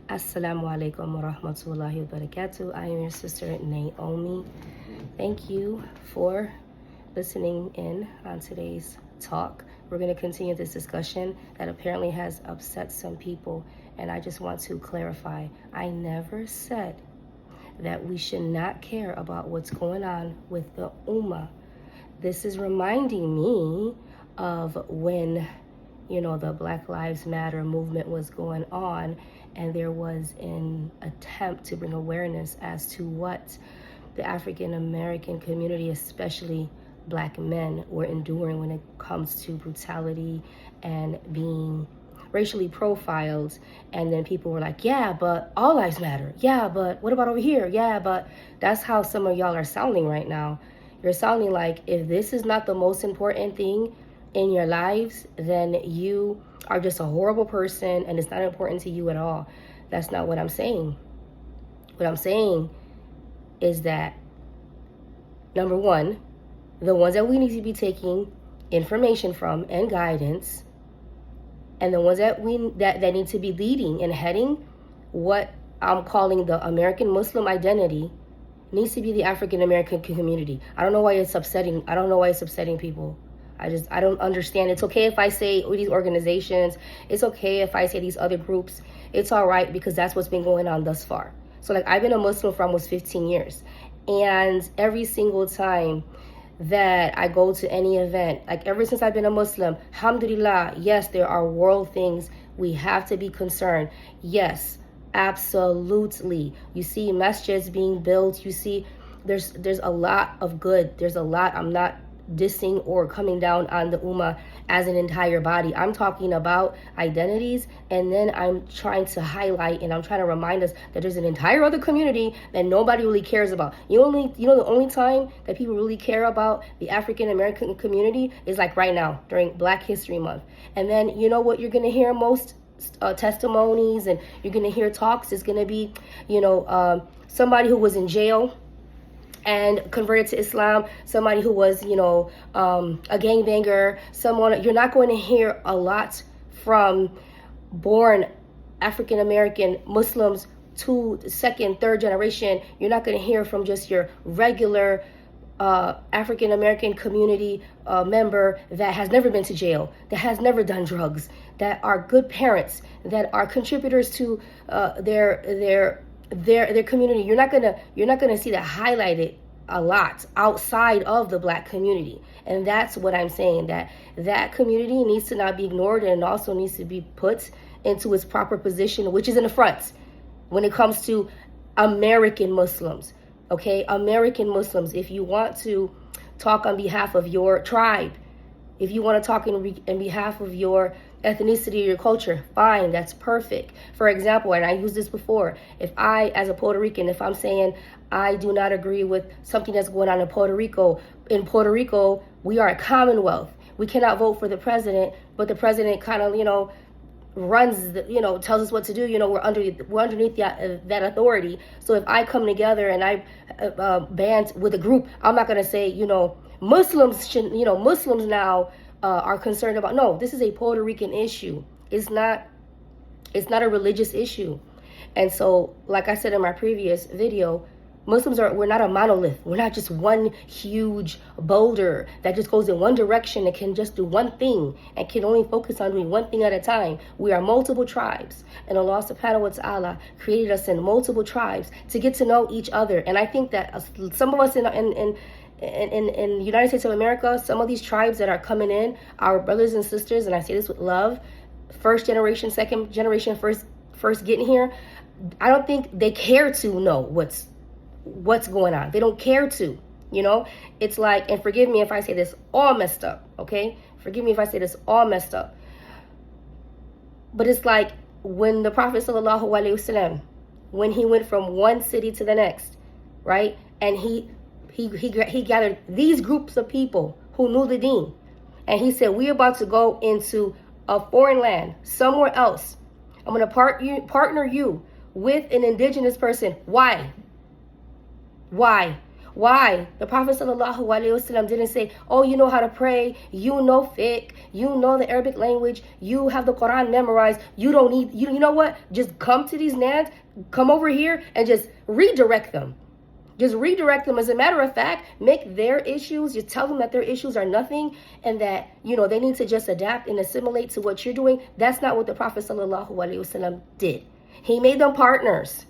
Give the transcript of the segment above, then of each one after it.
Assalamu alaikum wa rahmatullahi wa barakatuh. I am your sister Naomi. Thank you for listening in on today's talk. We're going to continue this discussion that apparently has upset some people, and I just want to clarify. I never said that we should not care about what's going on with the Ummah. This is reminding me of when, the Black Lives Matter movement was going on, and there was an attempt to bring awareness as to what the African American community, especially Black men, were enduring when it comes to brutality and being racially profiled. And then people were like, yeah, but all lives matter. Yeah, but what about over here? Yeah, but that's how some of y'all are sounding right now. You're sounding like if this is not the most important thing in your lives, then you are just a horrible person and it's not important to you at all. That's not what I'm saying. What I'm saying is that, number one, the ones that we need to be taking information from and guidance, and the ones that that need to be leading and heading what I'm calling the American Muslim identity needs to be the African American community. I don't know why it's upsetting. I don't know why it's upsetting people. I don't understand. It's okay if I say these organizations. It's okay if I say these other groups. It's all right because that's what's been going on thus far. So I've been a Muslim for almost 15 years. And every single time that I go to any event, ever since I've been a Muslim, alhamdulillah, yes, there are world things we have to be concerned. Yes, absolutely. You see masjids being built. You see there's a lot of good. There's a lot. I'm not dissing or coming down on the Ummah as an entire body. I'm talking about identities, and then I'm trying to highlight and I'm trying to remind us that there's an entire other community that nobody really cares about. The only time that people really care about the African American community is right now during Black History Month. And then you know what you're going to hear most testimonies and you're going to hear talks is going to be somebody who was in jail and converted to Islam, somebody who was, a gangbanger, someone. You're not going to hear a lot from born African American Muslims to second, third generation. You're not going to hear from just your regular African American community member that has never been to jail, that has never done drugs, that are good parents, that are contributors to their community. You're not gonna see that highlighted a lot outside of the Black community. And that's what I'm saying, that community needs to not be ignored, and also needs to be put into its proper position, which is in the front when it comes to American Muslims. Okay, American Muslims, if you want to talk on behalf of your tribe, if you want to talk in behalf of your ethnicity or your culture, fine, that's perfect. For example, and I used this before, if I, as a Puerto Rican, if I'm saying I do not agree with something that's going on in Puerto Rico, we are a commonwealth. We cannot vote for the president, but the president kind of, runs, tells us what to do. We're underneath that authority. So if I come together and I band with a group, I'm not going to say, Muslims should, Muslims now are concerned about. No, this is a Puerto Rican issue. It's not a religious issue. And so, like I said in my previous video, we're not a monolith. We're not just one huge boulder that just goes in one direction and can just do one thing and can only focus on doing one thing at a time. We are multiple tribes, and Allah subhanahu wa ta'ala created us in multiple tribes to get to know each other. And I think that some of us in the United States of America, some of these tribes that are coming in, our brothers and sisters, and I say this with love, first generation, second generation, first getting here, I don't think they care to know what's going on. They don't care to, It's like, and forgive me if I say this all messed up, okay? Forgive me if I say this all messed up. But it's like when the Prophet sallallahu alaihi wasallam, when he went from one city to the next, right? And he gathered these groups of people who knew the deen. And he said, we're about to go into a foreign land, somewhere else. I'm going to partner you with an indigenous person. Why? Why? Why? The Prophet ﷺ didn't say, oh, you know how to pray, you know fiqh, you know the Arabic language, you have the Quran memorized, you don't need, you know what? Just come to these lands, come over here and just redirect them. Just redirect them. As a matter of fact, make their issues, just tell them that their issues are nothing and that, they need to just adapt and assimilate to what you're doing. That's not what the Prophet ﷺ did. He made them partners.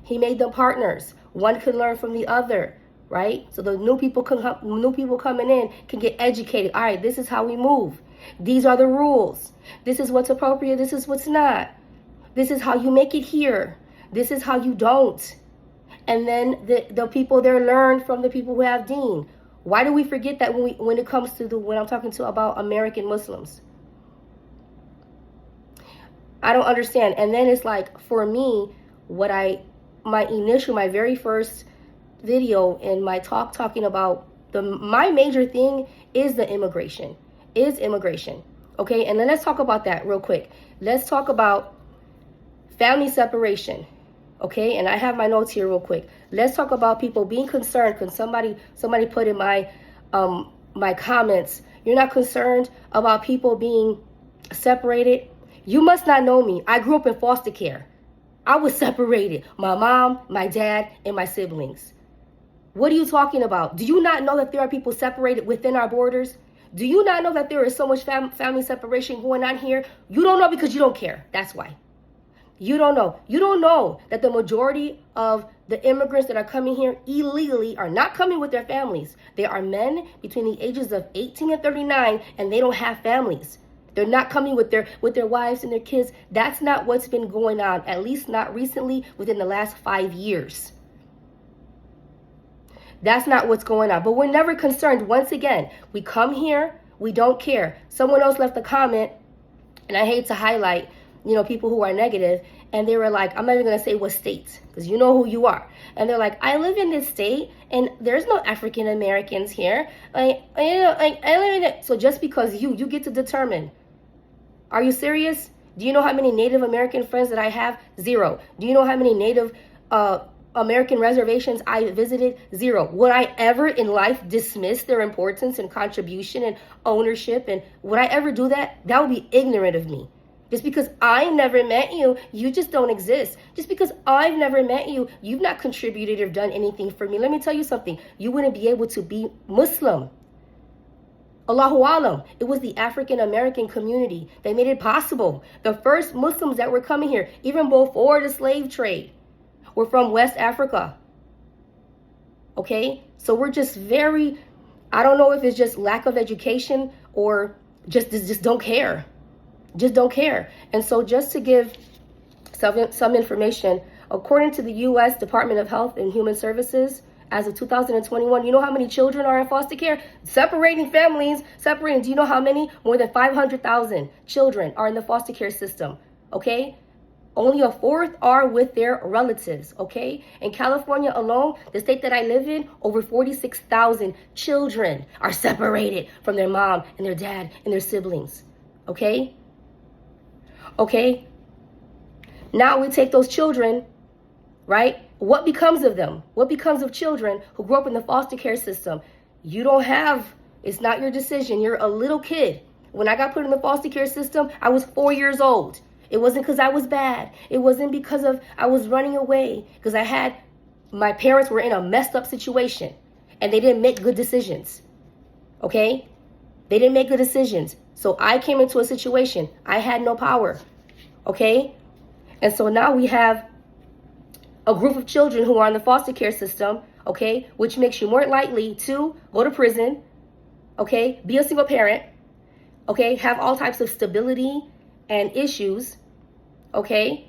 He made them partners. One can learn from the other, right? So the new people coming in can get educated. All right, this is how we move. These are the rules. This is what's appropriate. This is what's not. This is how you make it here. This is how you don't. And then the people there learn from the people who have deen. Why do we forget that when it comes to when I'm talking about American Muslims? I don't understand. And then it's like, for me, my very first video in my talking about my major thing is immigration. Okay, and then let's talk about that real quick. Let's talk about family separation. Okay, and I have my notes here real quick. Let's talk about people being concerned because somebody put in my comments, you're not concerned about people being separated. You must not know me. I grew up in foster care. I was separated. My mom, my dad, and my siblings. What are you talking about? Do you not know that there are people separated within our borders? Do you not know that there is so much family separation going on here? You don't know because you don't care. That's why. You don't know. You don't know that the majority of the immigrants that are coming here illegally are not coming with their families. They are men between the ages of 18 and 39, and they don't have families. They're not coming with their wives and their kids. That's not what's been going on, at least not recently, within the last 5 years. That's not what's going on. But we're never concerned. Once again, we come here, we don't care. Someone else left a comment, and I hate to highlight, people who are negative, and they were like, I'm not even going to say what state, because you know who you are. And they're like, I live in this state, and there's no African Americans here. I live in it. So just because you get to determine. Are you serious? Do you know how many Native American friends that I have? 0. Do you know how many Native American reservations I visited? 0. Would I ever in life dismiss their importance and contribution and ownership? And would I ever do that? That would be ignorant of me. Just because I never met you, you just don't exist. Just because I've never met you, you've not contributed or done anything for me. Let me tell you something. You wouldn't be able to be Muslim. Allahu Alam. It was the African American community that made it possible. The first Muslims that were coming here, even before the slave trade, were from West Africa. Okay? So we're just I don't know if it's just lack of education or just don't care. Just don't care. And so just to give some information, according to the U.S. Department of Health and Human Services, as of 2021, you know how many children are in foster care? Separating. Do you know how many? More than 500,000 children are in the foster care system. Okay? Only a fourth are with their relatives. Okay? In California alone, the state that I live in, over 46,000 children are separated from their mom and their dad and their siblings. Okay? Okay, now we take those children, right? What becomes of them? What becomes of children who grew up in the foster care system? It's not your decision. You're a little kid. When I got put in the foster care system, I was 4 years old. It wasn't because I was bad. It wasn't because I was running away. Because my parents were in a messed up situation and they didn't make good decisions. Okay? They didn't make good decisions. So I came into a situation. I had no power. Okay? And so now we have a group of children who are in the foster care system, okay, which makes you more likely to go to prison, okay, be a single parent, okay, have all types of stability and issues, okay?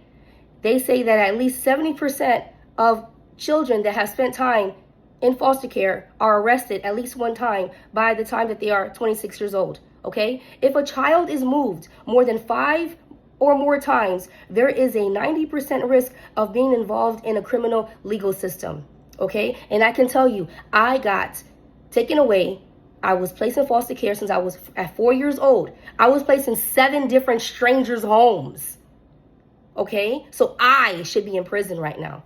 They say that at least 70% of children that have spent time in foster care are arrested at least one time by the time that they are 26 years old, okay? If a child is moved more than 5 or more times, there is a 90% risk of being involved in a criminal legal system, okay? And I can tell you, I got taken away. I was placed in foster care since I was at 4 years old. I was placed in 7 different strangers' homes, okay? So I should be in prison right now,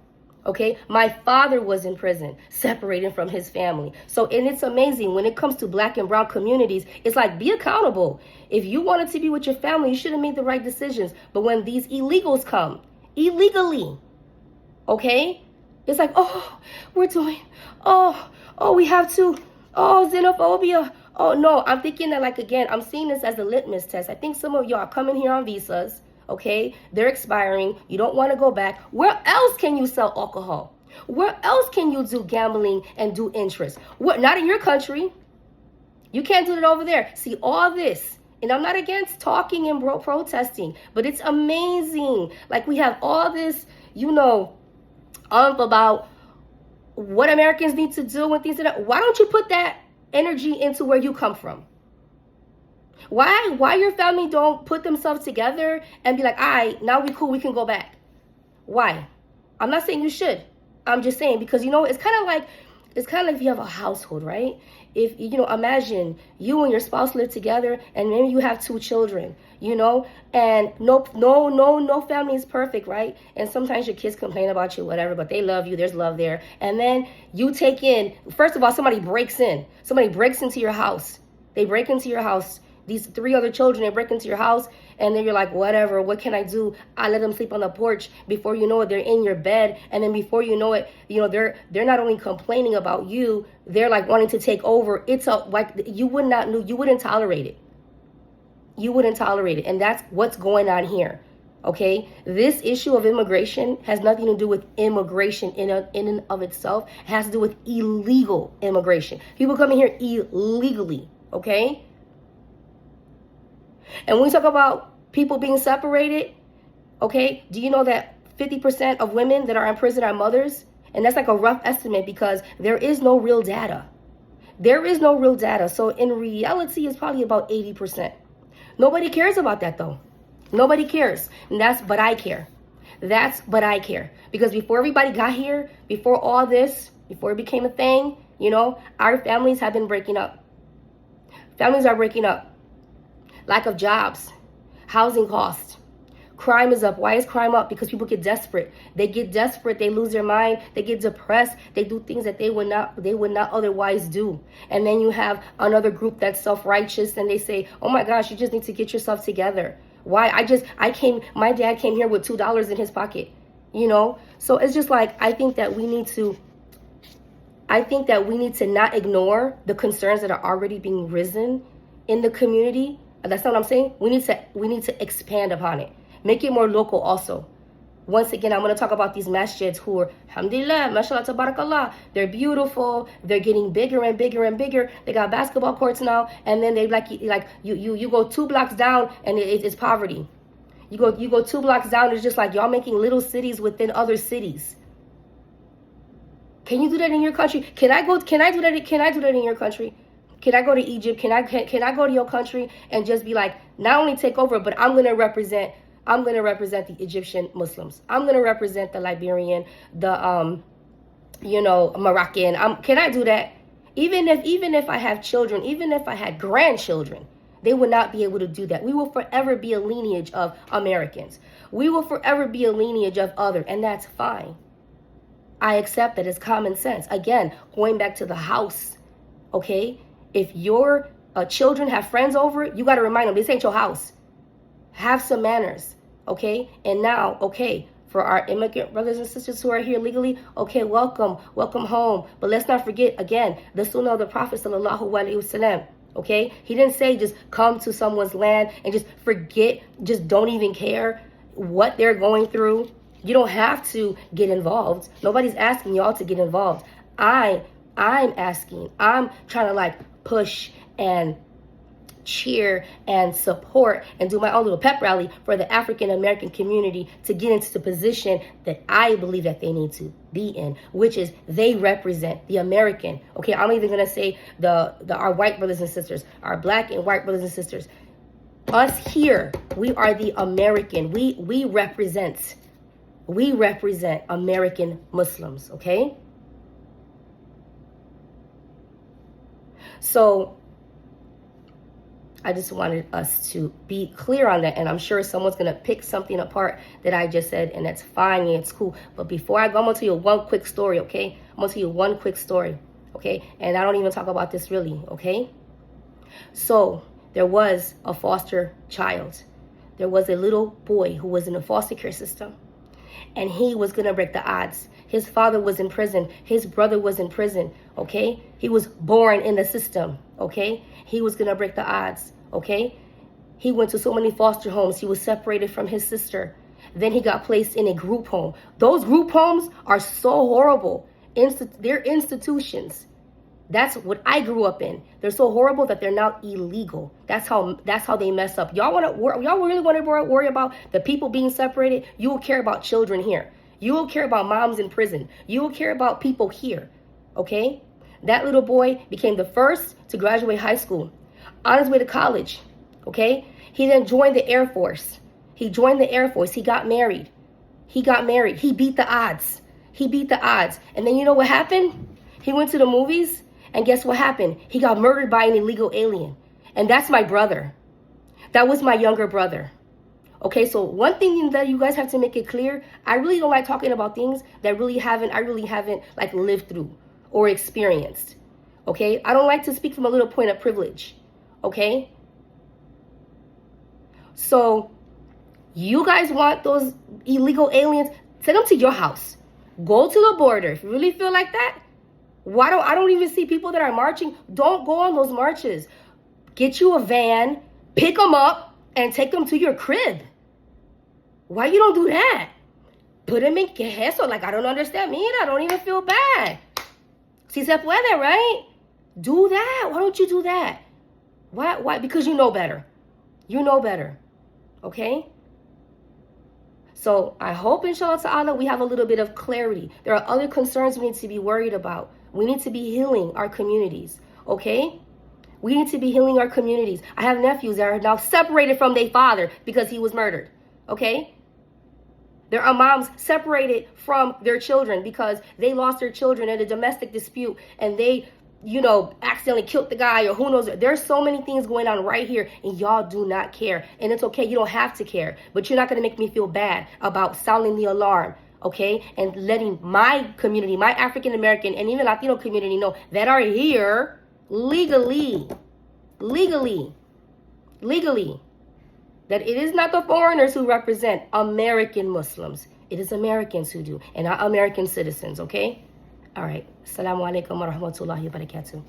Okay, my father was in prison, separated from his family. So, and it's amazing when it comes to black and brown communities, it's like, be accountable. If you wanted to be with your family, you should have made the right decisions. But when these illegals come, illegally, okay, it's like, oh, we're doing, we have to, xenophobia. Oh, no, I'm thinking that, like, again, I'm seeing this as a litmus test. I think some of y'all are coming here on visas. Okay, they're expiring. You don't want to go back. Where else can you sell alcohol? Where else can you do gambling and do interest? What? Not in your country. You can't do it over there. See, all this, and I'm not against talking and protesting, but it's amazing. Like, we have all this, about what Americans need to do and things like that. Why don't you put that energy into where you come from? Why your family don't put themselves together and be like, all right, now we cool, we can go back? Why? I'm not saying you should. I'm just saying, because it's kind of like if you have a household, right? If imagine you and your spouse live together, and then you have 2 children, and no family is perfect, right? And sometimes your kids complain about you, whatever, but they love you. There's love there. And then you take in, first of all, somebody breaks into your house. They break into your house. These 3 other children, they break into your house, and then you're like, whatever, what can I do? I let them sleep on the porch. Before you know it, they're in your bed. And then before you know it, they're not only complaining about you, they're like wanting to take over. It's like you wouldn't tolerate it. You wouldn't tolerate it. And that's what's going on here. Okay, this issue of immigration has nothing to do with immigration in and of itself. It has to do with illegal immigration. People coming here illegally. Okay. And when we talk about people being separated, okay, do you know that 50% of women that are in prison are mothers? And that's like a rough estimate, because there is no real data. There is no real data. So in reality, it's probably about 80%. Nobody cares about that, though. Nobody cares. And but I care. But I care. Because before everybody got here, before all this, before it became a thing, our families have been breaking up. Families are breaking up. Lack of jobs, housing costs, crime is up. Why is crime up? Because people get desperate. They get desperate. They lose their mind. They get depressed. They do things that they would not otherwise do. And then you have another group that's self-righteous, and they say, oh my gosh, you just need to get yourself together. Why? My dad came here with $2 in his pocket, So it's just like, I think that we need to not ignore the concerns that are already being risen in the community. That's not what I'm saying. We need to expand upon it. Make it more local also. Once again, I'm going to talk about these masjids who are, alhamdulillah, mashallah, tabarakallah. They're beautiful. They're getting bigger and bigger and bigger. They got basketball courts now. And then they you go 2 blocks down and it's poverty. You go 2 blocks down, it's just like y'all making little cities within other cities. Can you do that in your country? Can I do that in your country? Can I go to Egypt? Can I go to your country and just be like, not only take over, but I'm gonna represent the Egyptian Muslims. I'm gonna represent the Liberian, the Moroccan. Can I do that? Even if I have children, even if I had grandchildren, they would not be able to do that. We will forever be a lineage of Americans. We will forever be a lineage of other, and that's fine. I accept that it's common sense. Again, going back to the house, okay? If your children have friends over, you got to remind them, this ain't your house. Have some manners, okay? And now, okay, for our immigrant brothers and sisters who are here legally, okay, welcome home. But let's not forget, again, the Sunnah of the Prophet sallallahu alaihi wasallam, okay? He didn't say just come to someone's land and just forget, just don't even care what they're going through. You don't have to get involved. Nobody's asking y'all to get involved. I'm asking. I'm trying to push and cheer and support and do my own little pep rally for the African American community to get into the position that I believe that they need to be in, which is they represent the American. Okay, I'm even gonna say our white brothers and sisters, our black and white brothers and sisters. Us here, we are the American. We represent American Muslims, okay? So I just wanted us to be clear on that. And I'm sure someone's going to pick something apart that I just said, and that's fine and it's cool. But before I go, I'm going to tell you one quick story, okay? I'm going to tell you one quick story, okay? And I don't even talk about this really, okay? So there was a foster child. There was a little boy who was in the foster care system, and he was going to break the odds. His father was in prison. His brother was in prison, okay? He was born in the system, okay? He was going to break the odds, okay? He went to so many foster homes. He was separated from his sister. Then he got placed in a group home. Those group homes are so horrible. They're institutions. That's what I grew up in. They're so horrible that they're now illegal. That's how they mess up. Y'all really want to worry about the people being separated? You will care about children here. You will care about moms in prison. You will care about people here. Okay? That little boy became the first to graduate high school, on his way to college. Okay? He then joined the Air Force. He joined the Air Force. He got married. He beat the odds. And then you know what happened? He went to the movies. And guess what happened? He got murdered by an illegal alien. And that's my brother. That was my younger brother. Okay, so one thing that you guys have to make it clear, I really don't like talking about things that I really haven't like lived through or experienced. Okay? I don't like to speak from a little point of privilege. Okay? So you guys want those illegal aliens, send them to your house. Go to the border. If you really feel like that, I don't even see people that are marching. Don't go on those marches. Get you a van, pick them up, and take them to your crib. Why you don't do that? Put them in queso. Like, I don't understand. Mira, I don't even feel bad. Si se puede, right? Do that. Why don't you do that? Why? Because you know better. You know better. Okay? So I hope, inshallah ta'ala, we have a little bit of clarity. There are other concerns we need to be worried about. We need to be healing our communities, okay? We need to be healing our communities. I have nephews that are now separated from their father because he was murdered, okay? There are moms separated from their children because they lost their children in a domestic dispute and they, accidentally killed the guy or who knows. There's so many things going on right here and y'all do not care. And it's okay. You don't have to care. But you're not going to make me feel bad about sounding the alarm, okay? And letting my community, my African American and even Latino community know that are here legally, that it is not the foreigners who represent American Muslims. It is Americans who do, and not American citizens, okay? All right. Assalamu alaikum wa rahmatullahi wa barakatuh.